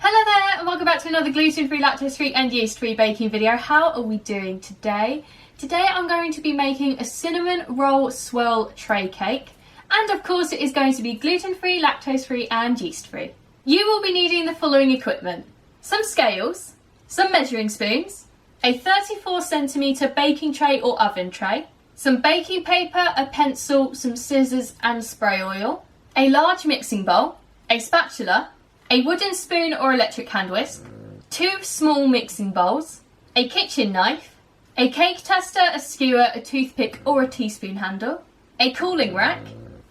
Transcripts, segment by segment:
Hello there and welcome back to another gluten-free, lactose-free and yeast-free baking video. How are we doing today? Today I'm going to be making a cinnamon roll swirl tray cake, and of course it is going to be gluten-free, lactose-free and yeast-free. You will be needing the following equipment: some scales, some measuring spoons, a 34cm baking tray or oven tray, some baking paper, a pencil, some scissors and spray oil, a large mixing bowl, a spatula, a wooden spoon or electric hand whisk, 2 small mixing bowls, a kitchen knife, a cake tester, a skewer, a toothpick or a teaspoon handle, a cooling rack,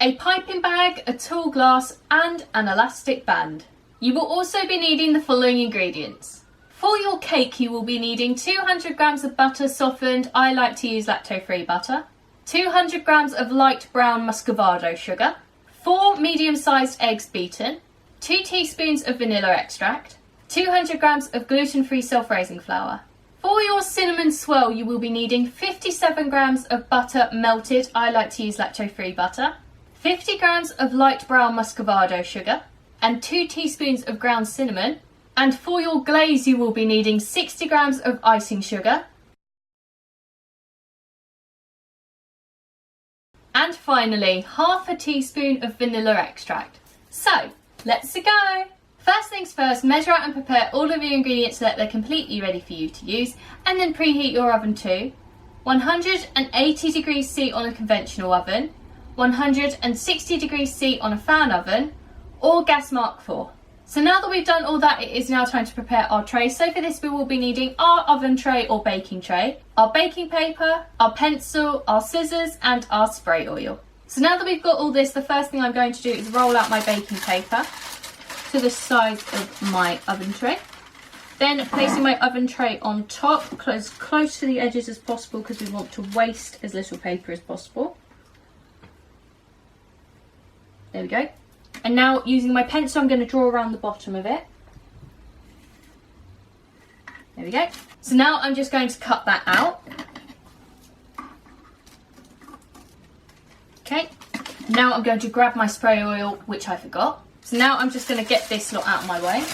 a piping bag, a tall glass and an elastic band. You will also be needing the following ingredients. For your cake you will be needing 200 grams of butter softened, I like to use lactose-free butter, 200 grams of light brown Muscovado sugar, 4 medium-sized eggs beaten, 2 teaspoons of vanilla extract, 200 grams of gluten-free self-raising flour. For your cinnamon swirl you will be needing 57 grams of butter melted, I like to use lactose-free butter, 50 grams of light brown Muscovado sugar, and 2 teaspoons of ground cinnamon. And for your glaze you will be needing 60 grams of icing sugar, and finally half a teaspoon of vanilla extract. So, let's go! First things first, measure out and prepare all of your ingredients so that they're completely ready for you to use, and then preheat your oven to 180 degrees C on a conventional oven, 160 degrees C on a fan oven, or gas mark 4. So now that we've done all that, it is now time to prepare our tray. So for this we will be needing our oven tray or baking tray, our baking paper, our pencil, our scissors and our spray oil. So now that we've got all this, the first thing I'm going to do is roll out my baking paper to the sides of my oven tray. Then placing my oven tray on top, as close to the edges as possible because we want to waste as little paper as possible. There we go. And now using my pencil I'm going to draw around the bottom of it. There we go. So now I'm just going to cut that out. Okay, now I'm going to grab my spray oil, which I forgot. So now I'm just going to get this lot out of my way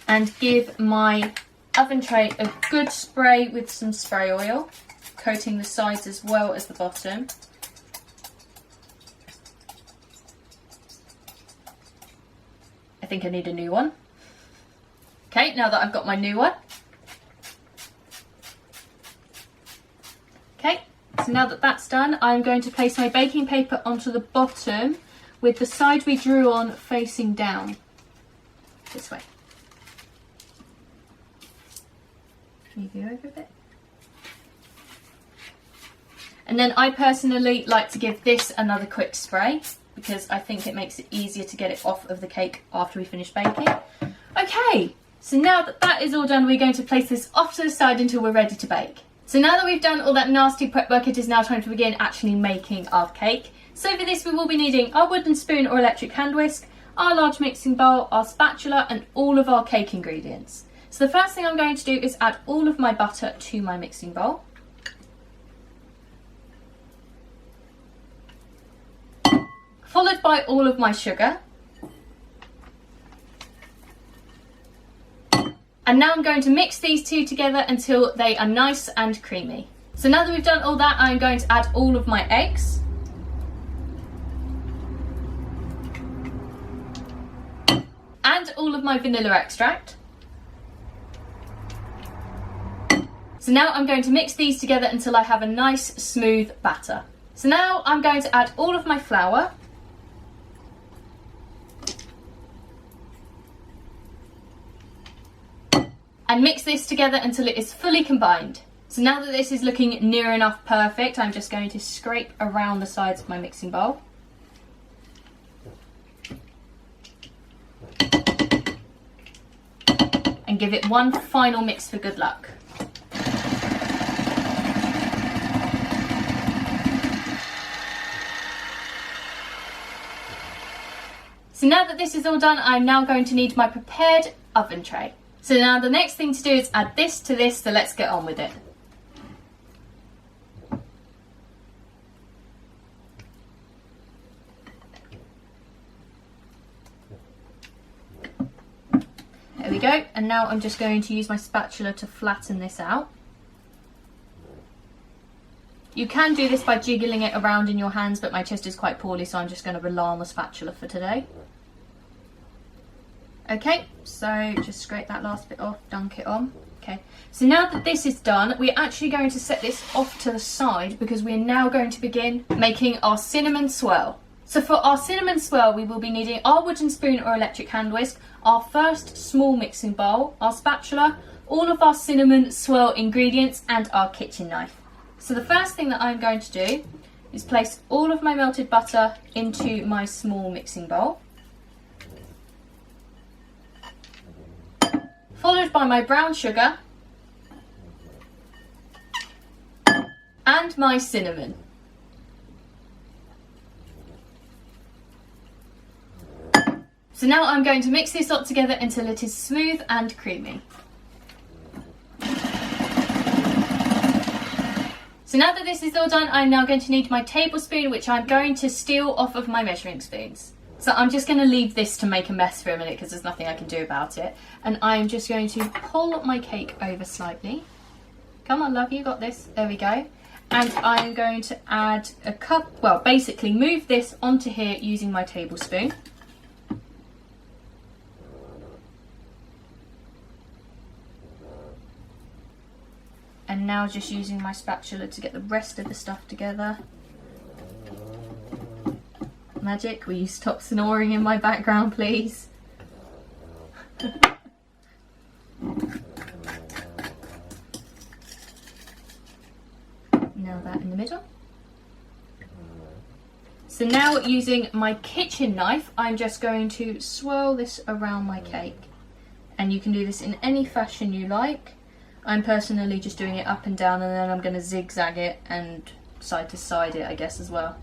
and give my oven tray a good spray with some spray oil, coating the sides as well as the bottom. I think I need a new one. Okay, now that I've got my new one. Okay, so now that that's done, I'm going to place my baking paper onto the bottom with the side we drew on facing down. This way. Move you over a bit. And then I personally like to give this another quick spray, because I think it makes it easier to get it off of the cake after we finish baking. Okay, so now that that is all done, we're going to place this off to the side until we're ready to bake. So now that we've done all that nasty prep work, it is now time to begin actually making our cake. So for this we will be needing our wooden spoon or electric hand whisk, our large mixing bowl, our spatula and all of our cake ingredients. So the first thing I'm going to do is add all of my butter to my mixing bowl. Followed by all of my sugar. And now I'm going to mix these two together until they are nice and creamy. So now that we've done all that, I'm going to add all of my eggs. And all of my vanilla extract. So now I'm going to mix these together until I have a nice smooth batter. So now I'm going to add all of my flour. And mix this together until it is fully combined. So now that this is looking near enough perfect, I'm just going to scrape around the sides of my mixing bowl. And give it one final mix for good luck. So now that this is all done, I'm now going to need my prepared oven tray. So now the next thing to do is add this to this, so let's get on with it. go, and now I'm just going to use my spatula to flatten this out. You can do this by jiggling it around in your hands, but my chest is quite poorly, so I'm just going to rely on the spatula for today. Okay, so just scrape that last bit off, dunk it on. Okay, so now that this is done, we're actually going to set this off to the side because we're now going to begin making our cinnamon swirl. So for our cinnamon swirl, we will be needing our wooden spoon or electric hand whisk, our first small mixing bowl, our spatula, all of our cinnamon swirl ingredients, and our kitchen knife. So the first thing that I'm going to do is place all of my melted butter into my small mixing bowl, followed by my brown sugar and my cinnamon. So now I'm going to mix this up together until it is smooth and creamy. So now that this is all done, I'm now going to need my tablespoon, which I'm going to steal off of my measuring spoons. So I'm just going to leave this to make a mess for a minute because there's nothing I can do about it. And I'm just going to pull my cake over slightly. Come on, love, you got this. There we go. And I'm going to add a cup, well, basically move this onto here using my tablespoon. And now just using my spatula to get the rest of the stuff together. Magic, will you stop snoring in my background, please? Now that in the middle. So now using my kitchen knife, I'm just going to swirl this around my cake. And you can do this in any fashion you like. I'm personally just doing it up and down, and then I'm going to zigzag it and side to side it, I guess, as well.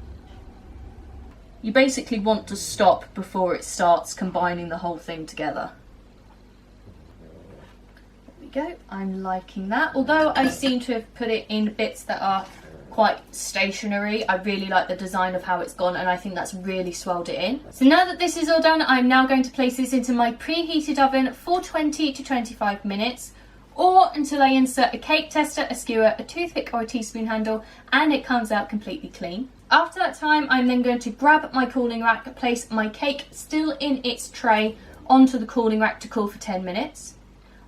You basically want to stop before it starts combining the whole thing together. There we go, I'm liking that. Although I seem to have put it in bits that are quite stationary, I really like the design of how it's gone, and I think that's really swelled it in. So now that this is all done, I'm now going to place this into my preheated oven for 20 to 25 minutes. Or until I insert a cake tester, a skewer, a toothpick or a teaspoon handle, and it comes out completely clean. After that time, I'm then going to grab my cooling rack, place my cake still in its tray onto the cooling rack to cool for 10 minutes.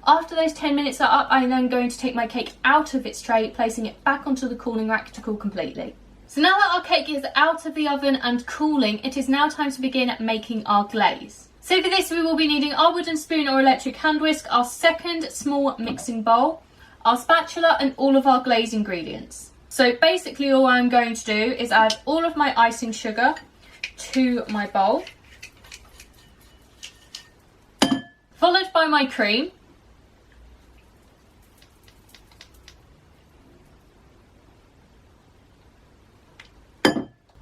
After those 10 minutes are up, I'm then going to take my cake out of its tray, placing it back onto the cooling rack to cool completely. So now that our cake is out of the oven and cooling, it is now time to begin making our glaze. So for this, we will be needing our wooden spoon or electric hand whisk, our second small mixing bowl, our spatula, and all of our glaze ingredients. So basically all I'm going to do is add all of my icing sugar to my bowl, followed by my cream,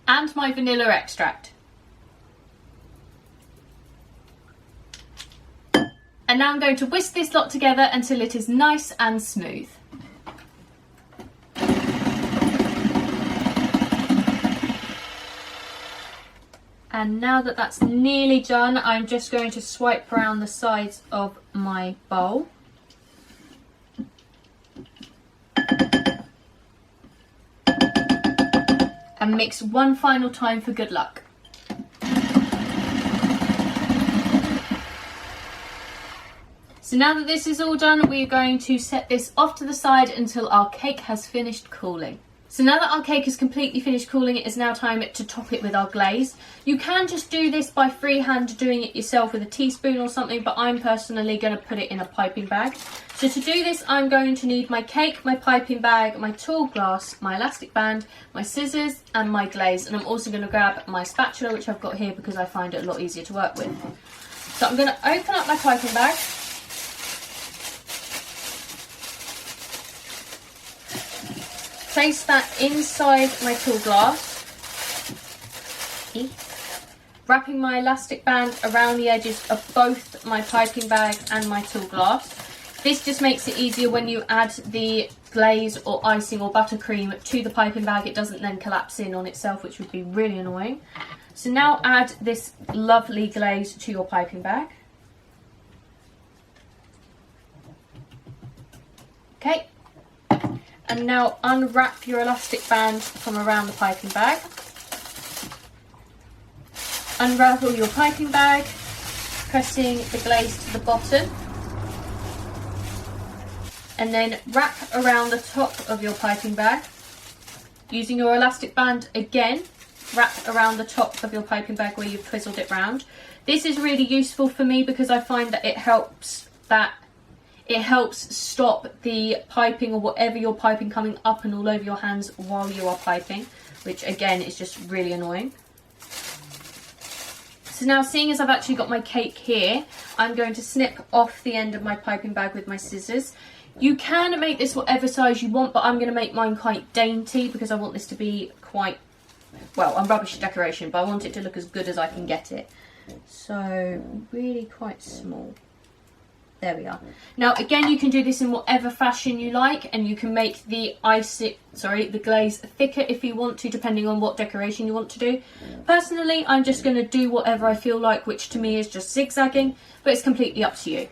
and my vanilla extract. And now I'm going to whisk this lot together until it is nice and smooth. And now that that's nearly done, I'm just going to swipe around the sides of my bowl. And mix one final time for good luck. So now that this is all done, we're going to set this off to the side until our cake has finished cooling. So now that our cake is completely finished cooling, it is now time to top it with our glaze. You can just do this by freehand doing it yourself with a teaspoon or something, but I'm personally going to put it in a piping bag. So to do this, I'm going to need my cake, my piping bag, my tall glass, my elastic band, my scissors, and my glaze. And I'm also going to grab my spatula, which I've got here because I find it a lot easier to work with. So I'm going to open up my piping bag. Place that inside my tall glass, wrapping my elastic band around the edges of both my piping bag and my tall glass. This just makes it easier when you add the glaze or icing or buttercream to the piping bag. It doesn't then collapse in on itself, which would be really annoying. So now add this lovely glaze to your piping bag. Okay, and now unwrap your elastic band from around the piping bag. Unravel your piping bag, pressing the glaze to the bottom, and then wrap around the top of your piping bag. Using your elastic band again, wrap around the top of your piping bag where you've twizzled it round. This is really useful for me because I find that it helps stop the piping or whatever you're piping coming up and all over your hands while you are piping, which again is just really annoying. So now, seeing as I've actually got my cake here, I'm going to snip off the end of my piping bag with my scissors. You can make this whatever size you want, but I'm going to make mine quite dainty because I want this to be quite, well, I'm rubbish at decoration, but I want it to look as good as I can get it. So really quite small. There we are. Now again, you can do this in whatever fashion you like, and you can make the glaze thicker if you want to, depending on what decoration you want to do. Personally, I'm just going to do whatever I feel like, which to me is just zigzagging, but it's completely up to you.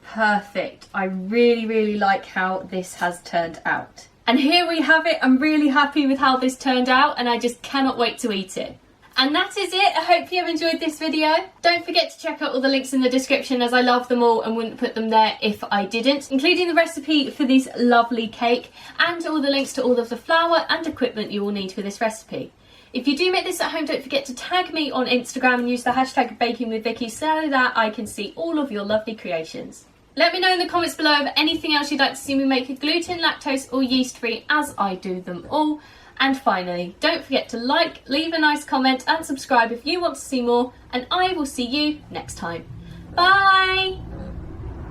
Perfect. I really like how this has turned out. And here we have it. I'm really happy with how this turned out, and I just cannot wait to eat it. And that is it. I hope you have enjoyed this video. Don't forget to check out all the links in the description, as I love them all and wouldn't put them there if I didn't, including the recipe for this lovely cake and all the links to all of the flour and equipment you will need for this recipe. If you do make this at home, don't forget to tag me on Instagram and use the hashtag bakingwithvickiie so that I can see all of your lovely creations. Let me know in the comments below of anything else you'd like to see me make, gluten, lactose or yeast free, as I do them all. And finally, don't forget to like, leave a nice comment and subscribe if you want to see more, and I will see you next time. Bye!